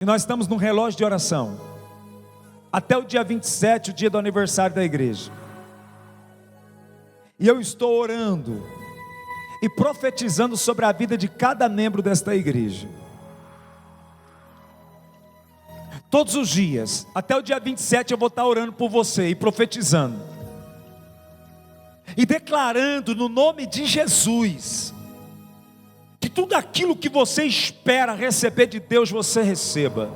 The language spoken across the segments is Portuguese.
E nós estamos num relógio de oração. Até o dia 27, o dia do aniversário da igreja. E eu estou orando e profetizando sobre a vida de cada membro desta igreja. Todos os dias, até o dia 27 eu vou estar orando por você e profetizando. E declarando no nome de Jesus, que tudo aquilo que você espera receber de Deus, você receba.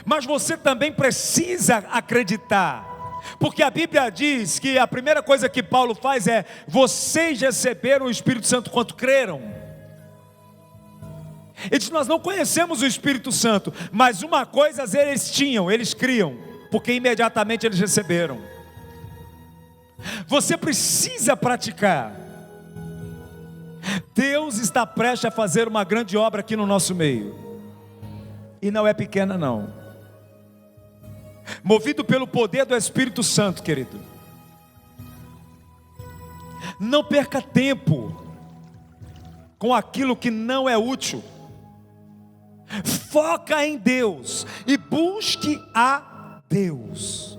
Mas você também precisa acreditar. Porque a Bíblia diz que a primeira coisa que Paulo faz é: vocês receberam o Espírito Santo quando creram. Ele diz: nós não conhecemos o Espírito Santo, mas uma coisa eles tinham, eles criam, porque imediatamente eles receberam. Você precisa praticar. Deus está prestes a fazer uma grande obra aqui no nosso meio, e não é pequena não. Movido pelo poder do Espírito Santo, querido, não perca tempo com aquilo que não é útil. Foca em Deus e busque a Deus.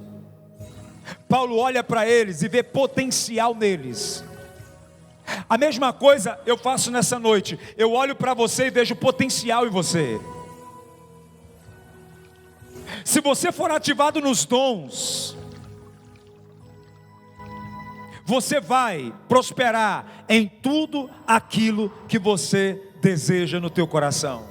Paulo olha para eles e vê potencial neles. A mesma coisa eu faço nessa noite. Eu olho para você e vejo potencial em você. Se você for ativado nos dons, você vai prosperar em tudo aquilo que você deseja no teu coração.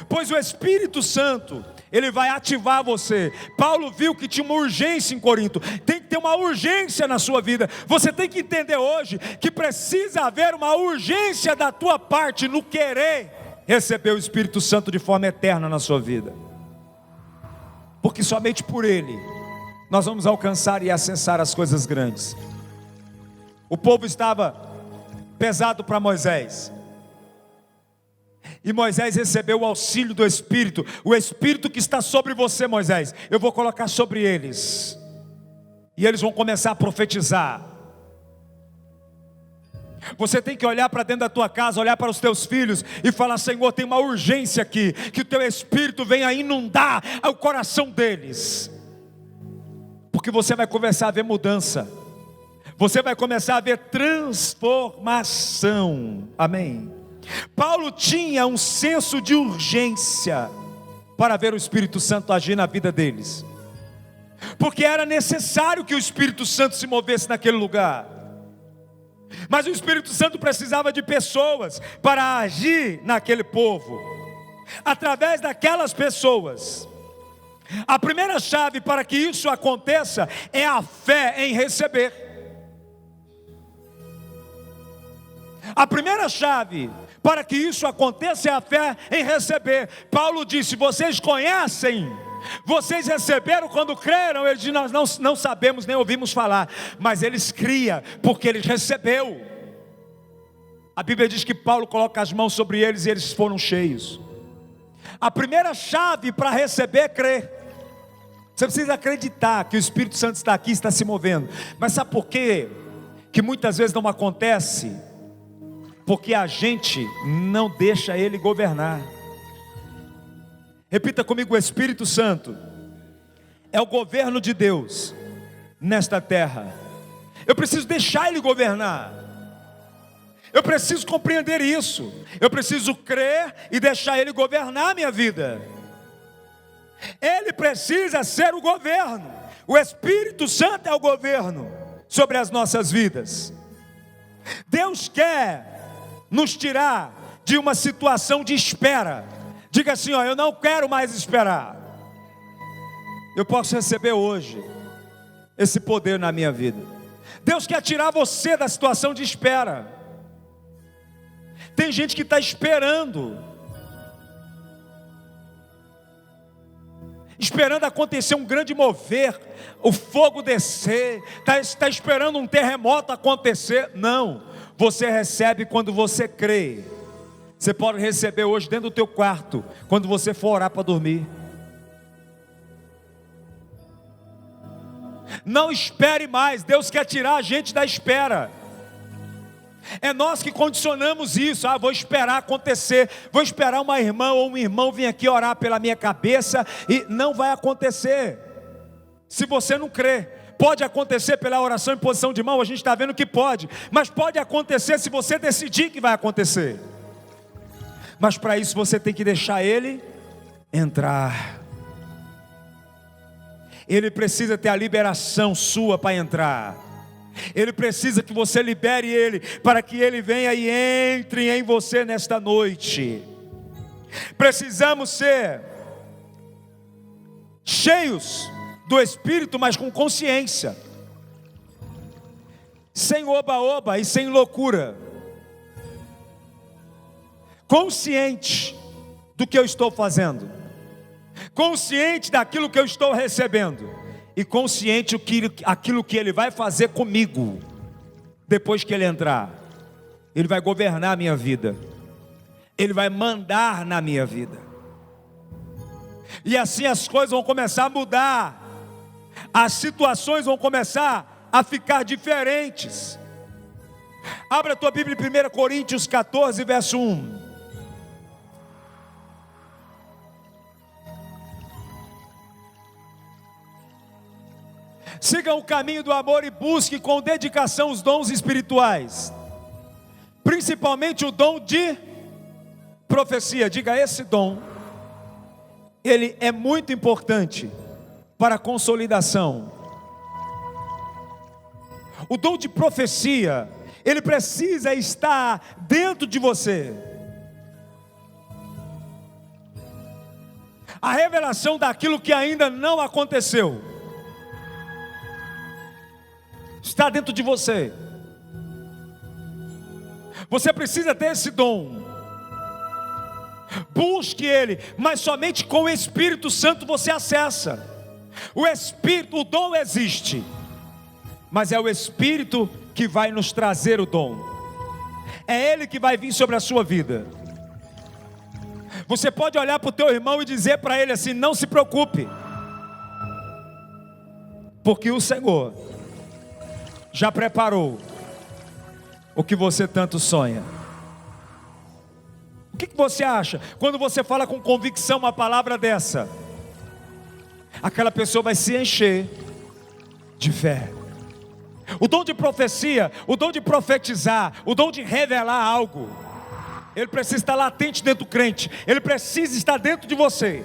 Pois o Espírito Santo, ele vai ativar você. Paulo viu que tinha uma urgência em Corinto. Tem que ter uma urgência na sua vida. Você tem que entender hoje que precisa haver uma urgência da tua parte no querer receber o Espírito Santo de forma eterna na sua vida. Porque somente por Ele nós vamos alcançar e acessar as coisas grandes. O povo estava pesado para Moisés, e Moisés recebeu o auxílio do Espírito. O Espírito que está sobre você, Moisés, eu vou colocar sobre eles, e eles vão começar a profetizar. Você tem que olhar para dentro da tua casa, olhar para os teus filhos e falar: Senhor, tem uma urgência aqui, que o teu Espírito venha inundar o coração deles. Porque você vai começar a ver mudança, você vai começar a ver transformação. Amém. Paulo tinha um senso de urgência para ver o Espírito Santo agir na vida deles, porque era necessário que o Espírito Santo se movesse naquele lugar. Mas o Espírito Santo precisava de pessoas para agir naquele povo, através daquelas pessoas. A primeira chave para que isso aconteça é a fé em receber. A primeira chave para que isso aconteça é a fé em receber. Paulo disse: vocês conhecem, vocês receberam quando creram. Ele disse: nós não sabemos nem ouvimos falar, mas eles criam porque eles receberam. A Bíblia diz que Paulo coloca as mãos sobre eles e eles foram cheios. A primeira chave para receber é crer. Você precisa acreditar que o Espírito Santo está aqui, está se movendo. Mas sabe por quê que muitas vezes não acontece? Porque a gente não deixa Ele governar. Repita comigo: o Espírito Santo é o governo de Deus nesta terra. Eu preciso deixar Ele governar. Eu preciso compreender isso. Eu preciso crer e deixar Ele governar a minha vida. Ele precisa ser o governo. O Espírito Santo é o governo sobre as nossas vidas. Deus quer nos tirar de uma situação de espera. Diga assim: eu não quero mais esperar. Eu posso receber hoje esse poder na minha vida. Deus quer tirar você da situação de espera. Tem gente que está esperando acontecer um grande mover, o fogo descer, está esperando um terremoto acontecer. Não, você recebe quando você crê. Você pode receber hoje dentro do teu quarto, quando você for orar para dormir. Não espere mais. Deus quer tirar a gente da espera. É nós que condicionamos isso. Vou esperar acontecer, vou esperar uma irmã ou um irmão vir aqui orar pela minha cabeça, e não vai acontecer, se você não crê. Pode acontecer pela oração em posição de mão, a gente está vendo que pode, mas pode acontecer se você decidir que vai acontecer. Mas para isso você tem que deixar Ele entrar. Ele precisa ter a liberação sua para entrar. Ele precisa que você libere Ele, para que Ele venha e entre em você nesta noite. Precisamos ser cheios do Espírito, mas com consciência, sem oba-oba e sem loucura, consciente do que eu estou fazendo, consciente daquilo que eu estou recebendo, e consciente aquilo que Ele vai fazer comigo, depois que Ele entrar. Ele vai governar a minha vida, Ele vai mandar na minha vida, e assim as coisas vão começar a mudar, as situações vão começar a ficar diferentes. Abra a tua Bíblia em 1 Coríntios 14, verso 1. Siga o caminho do amor e busque com dedicação os dons espirituais, principalmente o dom de profecia. Diga, esse dom, ele é muito importante para a consolidação. O dom de profecia, ele precisa estar dentro de você. A revelação daquilo que ainda não aconteceu está dentro de você. Você precisa ter esse dom. Busque ele, mas somente com o Espírito Santo você acessa. O Espírito, o dom existe, mas é o Espírito que vai nos trazer o dom. É Ele que vai vir sobre a sua vida. Você pode olhar para o teu irmão e dizer para ele assim: não se preocupe, porque o Senhor já preparou o que você tanto sonha. O que você acha quando você fala com convicção uma palavra dessa? Aquela pessoa vai se encher de fé. O dom de profecia, o dom de profetizar, o dom de revelar algo, ele precisa estar latente dentro do crente. Ele precisa estar dentro de você.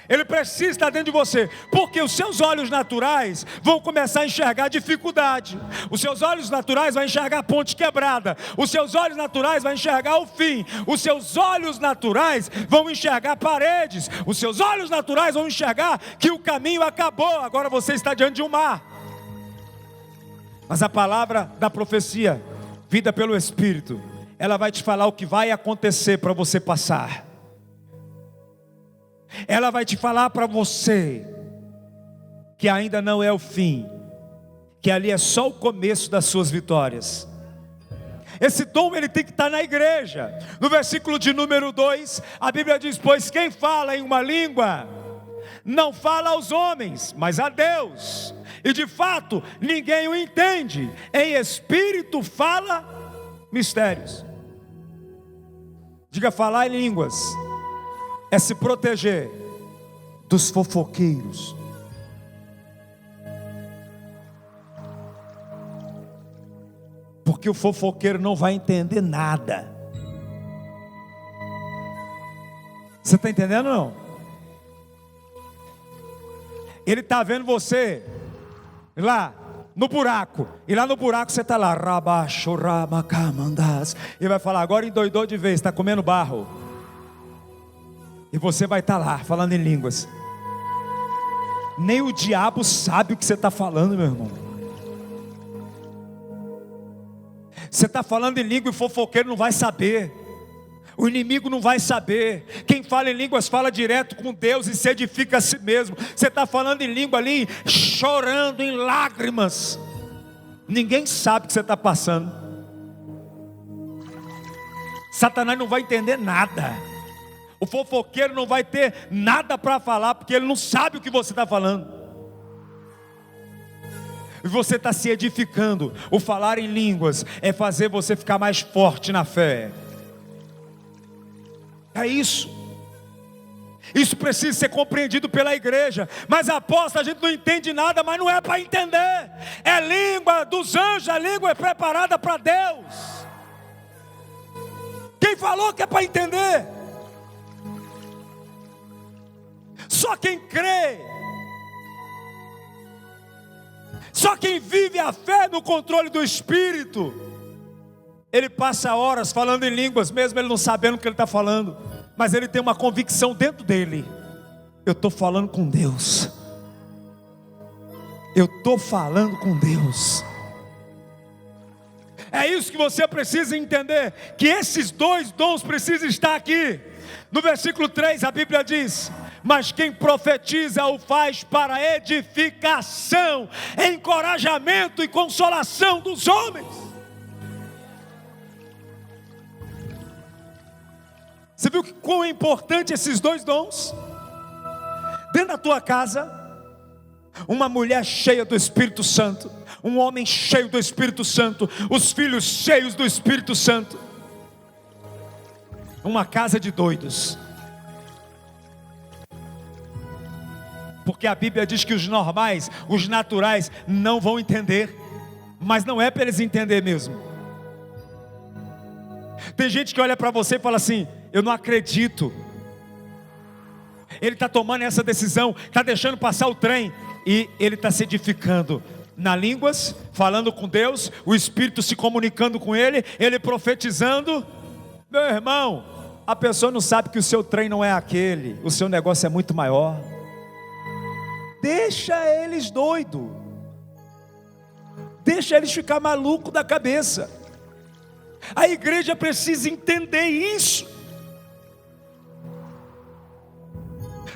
Ele precisa estar dentro de você, porque os seus olhos naturais vão começar a enxergar dificuldade. Os seus olhos naturais vão enxergar a ponte quebrada. Os seus olhos naturais vão enxergar o fim. Os seus olhos naturais vão enxergar paredes. Os seus olhos naturais vão enxergar que o caminho acabou. Agora você está diante de um mar. Mas a palavra da profecia, vida pelo Espírito, ela vai te falar o que vai acontecer para você passar. Ela vai te falar para você que ainda não é o fim, que ali é só o começo das suas vitórias. Esse dom ele tem que estar na igreja. No versículo de número 2, a Bíblia diz: pois quem fala em uma língua não fala aos homens, mas a Deus, e de fato ninguém o entende. Em espírito fala mistérios. Diga, falar em línguas é se proteger dos fofoqueiros. Porque o fofoqueiro não vai entender nada. Você está entendendo ou não? Ele está vendo você lá no buraco, e lá no buraco você está lá, e vai falar: agora endoidou de vez, está comendo barro. E você vai estar lá falando em línguas. Nem o diabo sabe o que você está falando, meu irmão. Você está falando em língua e o fofoqueiro não vai saber. O inimigo não vai saber. Quem fala em línguas fala direto com Deus e se edifica a si mesmo. Você está falando em língua ali, chorando em lágrimas. Ninguém sabe o que você está passando. Satanás não vai entender nada. O fofoqueiro não vai ter nada para falar, porque ele não sabe o que você está falando. e você está se edificando. O falar em línguas é fazer você ficar mais forte na fé. É isso. Isso precisa ser compreendido pela igreja. Mas apóstolo, a gente não entende nada, mas não é para entender. É língua dos anjos, a língua é preparada para Deus. Quem falou que é para entender? Só quem crê, só quem vive a fé no controle do Espírito, ele passa horas falando em línguas, mesmo ele não sabendo o que ele está falando, mas ele tem uma convicção dentro dele: eu estou falando com Deus, eu estou falando com Deus. É isso que você precisa entender, que esses dois dons precisam estar aqui. No versículo 3 a Bíblia diz: mas quem profetiza o faz para edificação, encorajamento e consolação dos homens. Você viu que quão é importante esses dois dons? Dentro da tua casa, uma mulher cheia do Espírito Santo, um homem cheio do Espírito Santo, os filhos cheios do Espírito Santo. Uma casa de doidos. Porque a Bíblia diz que os normais, os naturais, não vão entender. Mas não é para eles entender mesmo. Tem gente que olha para você e fala assim: eu não acredito. Ele está tomando essa decisão, está deixando passar o trem. E ele está se edificando na línguas, falando com Deus, o Espírito se comunicando com ele, ele profetizando. Meu irmão, a pessoa não sabe que o seu trem não é aquele, o seu negócio é muito maior. Deixa eles doidos, deixa eles ficar malucos da cabeça. A igreja precisa entender isso.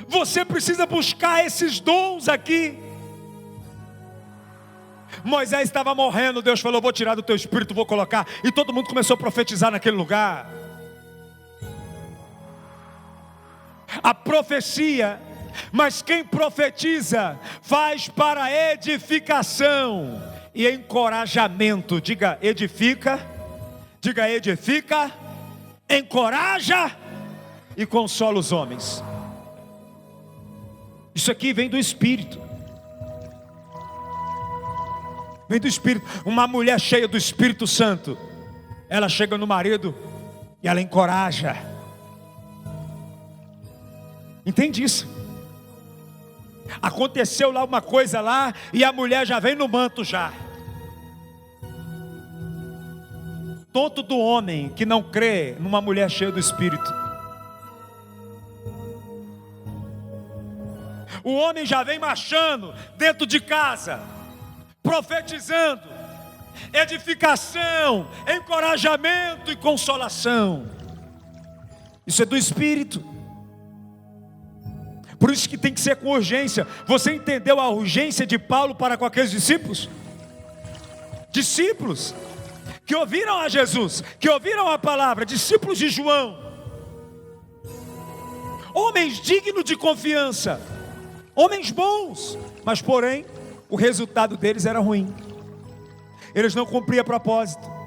Você precisa buscar esses dons aqui. Moisés estava morrendo, Deus falou: vou tirar do teu espírito, vou colocar. E todo mundo começou a profetizar naquele lugar. A profecia, mas quem profetiza faz para edificação e encorajamento. Diga edifica, diga edifica, encoraja e consola os homens. Isso aqui vem do Espírito. Vem do Espírito. Uma mulher cheia do Espírito Santo, ela chega no marido e ela encoraja. Entende isso? Aconteceu lá uma coisa lá e a mulher já vem no manto já. Tonto do homem que não crê numa mulher cheia do Espírito. O homem já vem marchando dentro de casa, profetizando edificação, encorajamento e consolação. Isso é do Espírito. Por isso que tem que ser com urgência. Você entendeu a urgência de Paulo para com aqueles discípulos? Discípulos que ouviram a Jesus, que ouviram a palavra, discípulos de João, homens dignos de confiança, homens bons, mas porém o resultado deles era ruim. Eles não cumpriam propósito.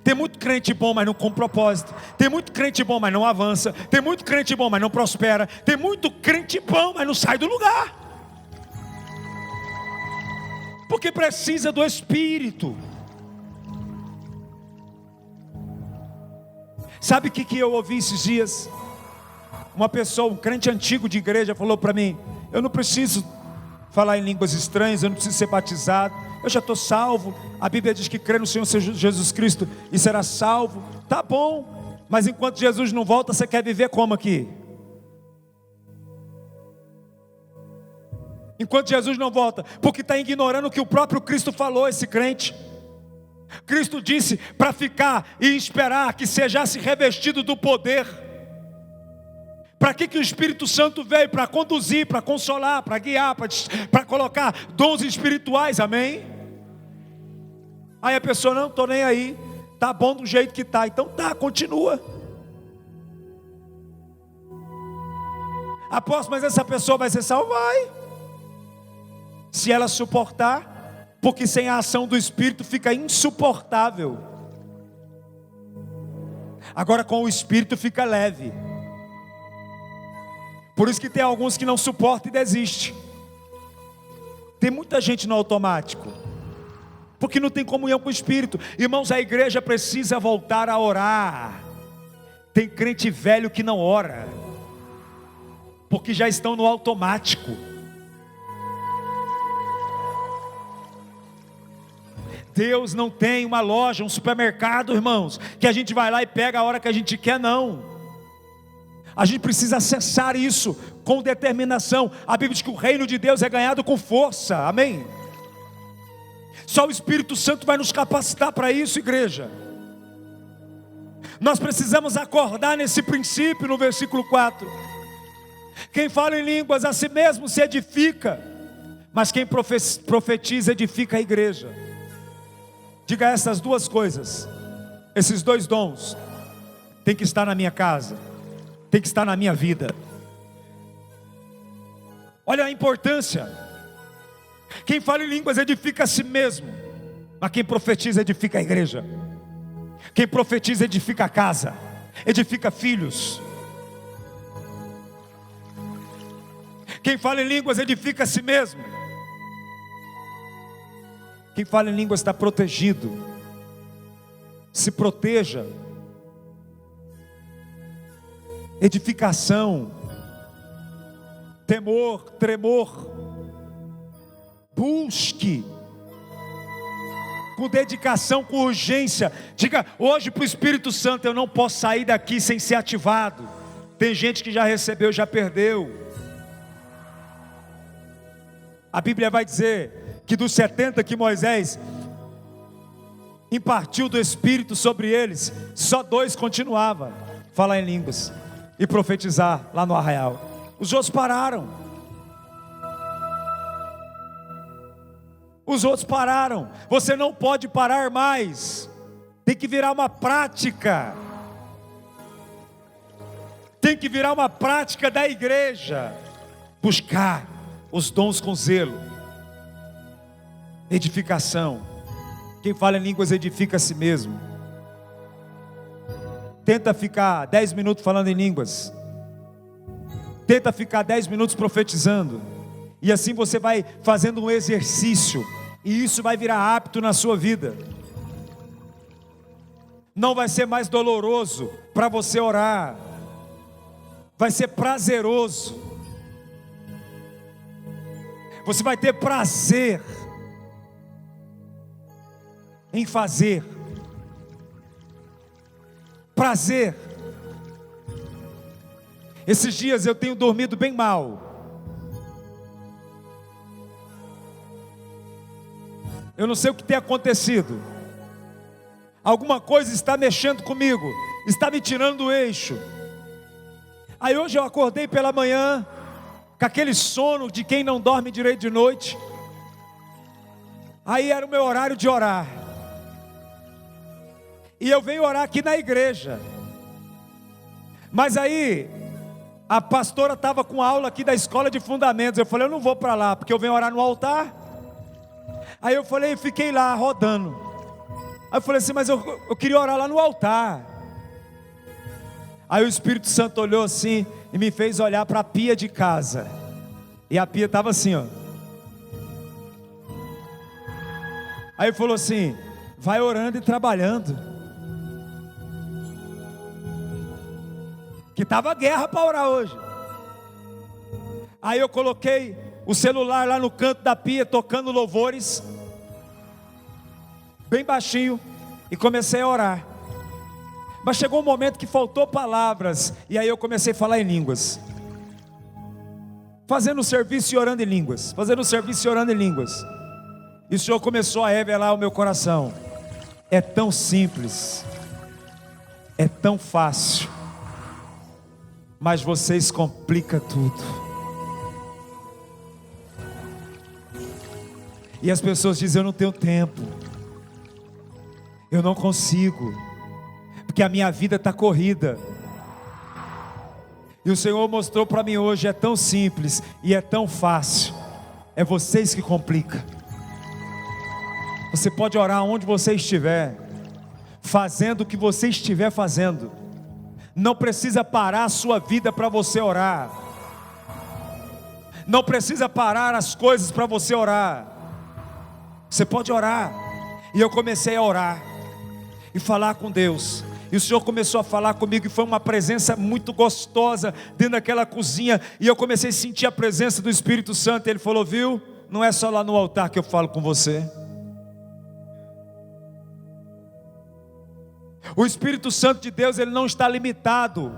Tem muito crente bom, mas não com propósito. Tem muito crente bom, mas não avança. Tem muito crente bom, mas não prospera. Tem muito crente bom, mas não sai do lugar. Porque precisa do Espírito. Sabe o que eu ouvi esses dias? Uma pessoa, um crente antigo de igreja, falou para mim: eu não preciso falar em línguas estranhas, eu não preciso ser batizado, eu já estou salvo. A Bíblia diz que crê no Senhor Jesus Cristo e será salvo. Tá bom, mas enquanto Jesus não volta, você quer viver como aqui? Enquanto Jesus não volta, porque está ignorando o que o próprio Cristo falou, esse crente. Cristo disse para ficar e esperar que sejasse revestido do poder. Para que o Espírito Santo veio? Para conduzir, para consolar, para guiar, para colocar dons espirituais, amém? Aí a pessoa: não estou nem aí, tá bom do jeito que está. Então tá, continua. Apóstolo, mas essa pessoa vai ser salva? Vai. Se ela suportar, porque sem a ação do Espírito fica insuportável. Agora com o Espírito fica leve. Por isso que tem alguns que não suportam e desistem. Tem muita gente no automático, porque não tem comunhão com o Espírito. Irmãos, a igreja precisa voltar a orar. Tem crente velho que não ora, porque já estão no automático. Deus não tem uma loja, um supermercado, irmãos, que a gente vai lá e pega a hora que a gente quer, não. A gente precisa acessar isso com determinação. A Bíblia diz que o reino de Deus é ganhado com força, amém? Só o Espírito Santo vai nos capacitar para isso, igreja. Nós precisamos acordar nesse princípio no versículo 4. Quem fala em línguas a si mesmo se edifica, mas quem profetiza edifica a igreja. Diga essas duas coisas, esses dois dons tem que estar na minha casa, tem que estar na minha vida. Olha a importância. Quem fala em línguas edifica a si mesmo, mas quem profetiza edifica a igreja. Quem profetiza edifica a casa, edifica filhos. Quem fala em línguas edifica a si mesmo. Quem fala em línguas está protegido. Se proteja. Edificação, temor, tremor. Busque com dedicação, com urgência. Diga hoje para o Espírito Santo: eu não posso sair daqui sem ser ativado. Tem gente que já recebeu, já perdeu. A Bíblia vai dizer que dos 70 que Moisés impartiu do Espírito sobre eles, só 2 continuavam falar em línguas e profetizar lá no arraial. Os outros pararam. Os outros pararam. Você não pode parar mais. Tem que virar uma prática. Tem que virar uma prática da igreja. Buscar os dons com zelo. Edificação. Quem fala em línguas edifica a si mesmo. Tenta ficar 10 minutos falando em línguas. Tenta ficar 10 minutos profetizando. E assim você vai fazendo um exercício. E isso vai virar hábito na sua vida. Não vai ser mais doloroso para você orar. Vai ser prazeroso. Você vai ter prazer em fazer. Prazer. Esses dias eu tenho dormido bem mal. Eu não sei o que tem acontecido. Alguma coisa está mexendo comigo, está me tirando do eixo. Aí hoje eu acordei pela manhã com aquele sono de quem não dorme direito de noite. Aí era o meu horário de orar. E eu venho orar aqui na igreja. Mas aí a pastora estava com aula aqui da escola de fundamentos. Eu falei: eu não vou para lá, porque eu venho orar no altar. Aí eu falei, fiquei lá rodando. Aí eu falei assim: mas eu queria orar lá no altar. Aí o Espírito Santo olhou assim e me fez olhar para a pia de casa. E a pia estava assim, ó. Aí ele falou assim: vai orando e trabalhando. Que estava guerra para orar hoje. Aí eu coloquei o celular lá no canto da pia, tocando louvores, bem baixinho, e comecei a orar. Mas chegou um momento que faltou palavras, e aí eu comecei a falar em línguas, fazendo serviço e orando em línguas, fazendo serviço e orando em línguas. E o Senhor começou a revelar o meu coração: é tão simples, é tão fácil, mas vocês complicam tudo. E as pessoas dizem: eu não tenho tempo, eu não consigo, porque a minha vida está corrida. E o Senhor mostrou para mim hoje: é tão simples e é tão fácil, é vocês que complicam. Você pode orar onde você estiver, fazendo o que você estiver fazendo. Não precisa parar a sua vida para você orar. Não precisa parar as coisas para você orar. Você pode orar. E eu comecei a orar e falar com Deus. E o Senhor começou a falar comigo, e foi uma presença muito gostosa dentro daquela cozinha. E eu comecei a sentir a presença do Espírito Santo. Ele falou: viu, não é só lá no altar que eu falo com você. O Espírito Santo de Deus, ele não está limitado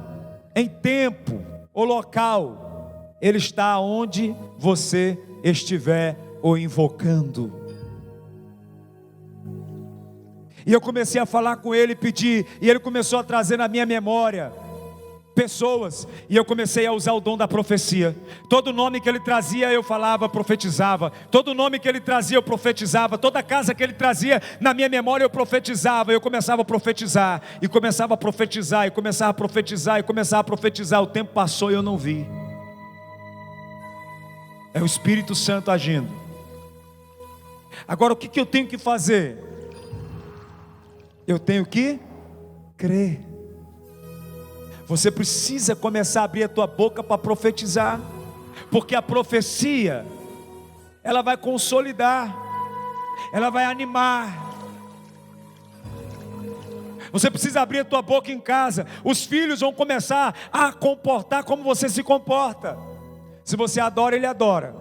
em tempo ou local. Ele está onde você estiver o invocando. E eu comecei a falar com ele, pedir, e ele começou a trazer na minha memória pessoas, e eu comecei a usar o dom da profecia. Todo nome que ele trazia eu falava, profetizava. Todo nome que ele trazia eu profetizava. Toda casa que ele trazia na minha memória eu profetizava. Eu começava a profetizar, e começava a profetizar, e começava a profetizar, e começava a profetizar. O tempo passou e eu não vi. É o Espírito Santo agindo. Agora o que eu tenho que fazer? Eu tenho que crer. Você precisa começar a abrir a tua boca para profetizar, porque a profecia, ela vai consolidar, ela vai animar. Você precisa abrir a tua boca em casa. Os filhos vão começar a comportar como você se comporta. Se você adora, ele adora.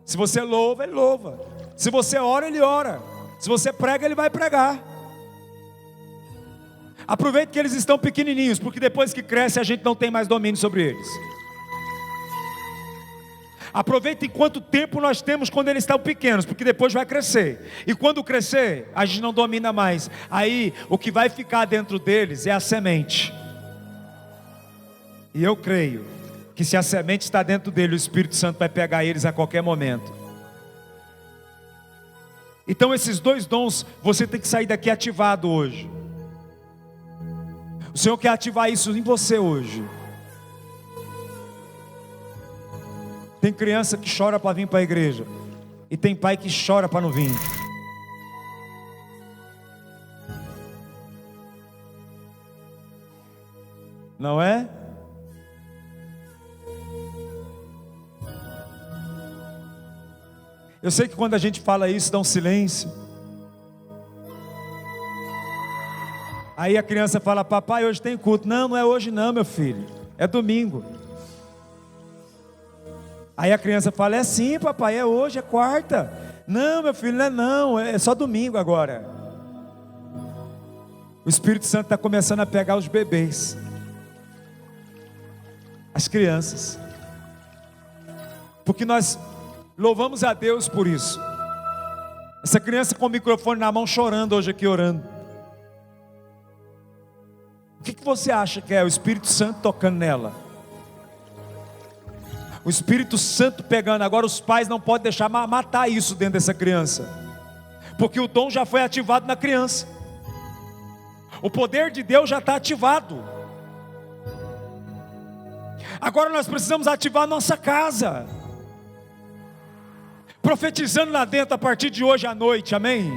Se você louva, ele louva. Se você ora, ele ora. Se você prega, ele vai pregar. Aproveite que eles estão pequenininhos, porque depois que cresce a gente não tem mais domínio sobre eles. Aproveite quanto tempo nós temos quando eles estão pequenos, porque depois vai crescer. E quando crescer, a gente não domina mais. Aí o que vai ficar dentro deles é a semente. E eu creio que se a semente está dentro dele, o Espírito Santo vai pegar eles a qualquer momento. Então esses dois dons, você tem que sair daqui ativado hoje. O Senhor quer ativar isso em você hoje. Tem criança que chora para vir para a igreja, e tem pai que chora para não vir. Não é? Eu sei que quando a gente fala isso dá um silêncio. Aí a criança fala: papai, hoje tem culto. Não, não é hoje não, meu filho, é domingo. Aí a criança fala: é sim, papai, é hoje, é quarta. Não, meu filho, não é não, é só domingo agora. O Espírito Santo está começando a pegar os bebês, as crianças, porque nós louvamos a Deus por isso. Essa criança com o microfone na mão chorando hoje aqui orando. O que você acha que é o Espírito Santo tocando nela? O Espírito Santo pegando. Agora os pais não podem deixar matar isso dentro dessa criança, porque o dom já foi ativado na criança. O poder de Deus já está ativado. Agora nós precisamos ativar a nossa casa, profetizando lá dentro a partir de hoje à noite, amém?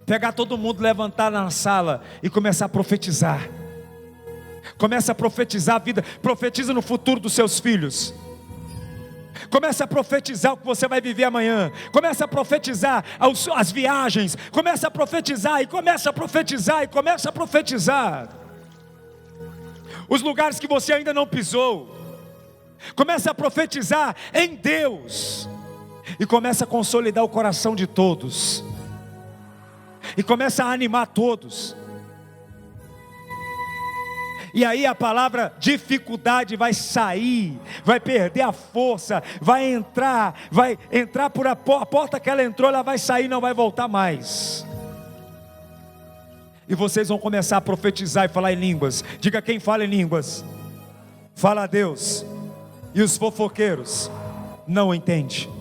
Pegar todo mundo, levantar na sala e começar a profetizar. Começa a profetizar a vida. Profetiza no futuro dos seus filhos. Começa a profetizar o que você vai viver amanhã. Começa a profetizar as viagens. Começa a profetizar e começa a profetizar e começa a profetizar os lugares que você ainda não pisou. Começa a profetizar em Deus e começa a consolidar o coração de todos. E começa a animar todos. E aí a palavra dificuldade vai sair, vai perder a força, vai entrar por a porta que ela entrou, ela vai sair, não vai voltar mais. E vocês vão começar a profetizar e falar em línguas. Diga: quem fala em línguas, fala a Deus. E os fofoqueiros não entendem.